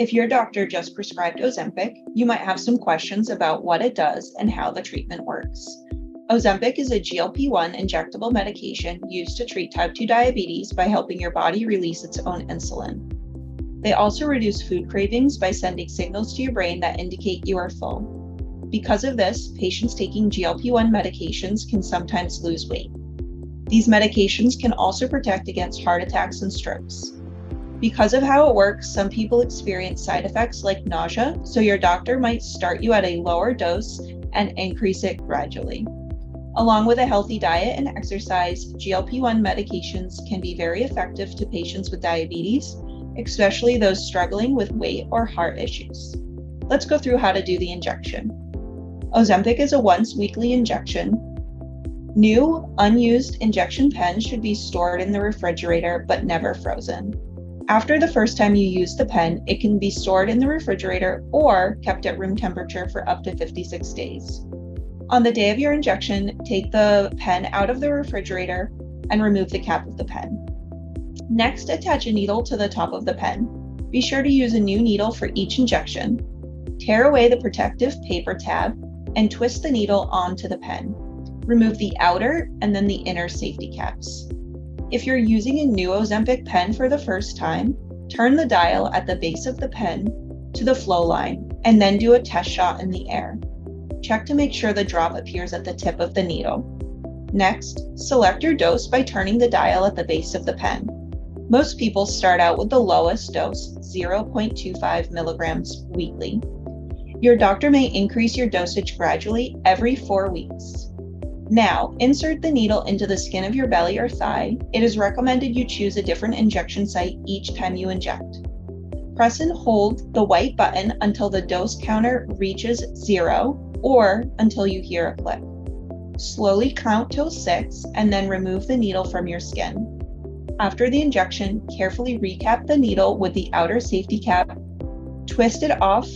If your doctor just prescribed Ozempic, you might have some questions about what it does and how the treatment works. Ozempic is a GLP-1 injectable medication used to treat type 2 diabetes by helping your body release its own insulin. They also reduce food cravings by sending signals to your brain that indicate you are full. Because of this, patients taking GLP-1 medications can sometimes lose weight. These medications can also protect against heart attacks and strokes. Because of how it works, some people experience side effects like nausea, so your doctor might start you at a lower dose and increase it gradually. Along with a healthy diet and exercise, GLP-1 medications can be very effective to patients with diabetes, especially those struggling with weight or heart issues. Let's go through how to do the injection. Ozempic is a once-weekly injection. New, unused injection pens should be stored in the refrigerator but never frozen. After the first time you use the pen, it can be stored in the refrigerator or kept at room temperature for up to 56 days. On the day of your injection, take the pen out of the refrigerator and remove the cap of the pen. Next, attach a needle to the top of the pen. Be sure to use a new needle for each injection. Tear away the protective paper tab and twist the needle onto the pen. Remove the outer and then the inner safety caps. If you're using a new Ozempic pen for the first time, turn the dial at the base of the pen to the flow line and then do a test shot in the air. Check to make sure the drop appears at the tip of the needle. Next, select your dose by turning the dial at the base of the pen. Most people start out with the lowest dose, 0.25 milligrams weekly. Your doctor may increase your dosage gradually every 4 weeks. Now, insert the needle into the skin of your belly or thigh. It is recommended you choose a different injection site each time you inject. Press and hold the white button until the dose counter reaches 0 or until you hear a click. Slowly count till 6 and then remove the needle from your skin. After the injection, carefully recap the needle with the outer safety cap, twist it off,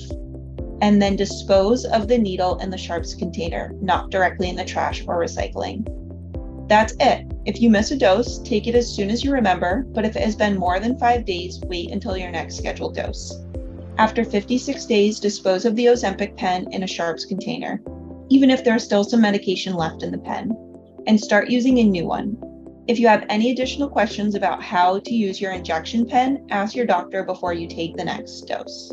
and then dispose of the needle in the sharps container, not directly in the trash or recycling. That's it. If you miss a dose, take it as soon as you remember, but if it has been more than 5 days, wait until your next scheduled dose. After 56 days, dispose of the Ozempic pen in a sharps container, even if there's still some medication left in the pen, and start using a new one. If you have any additional questions about how to use your injection pen, ask your doctor before you take the next dose.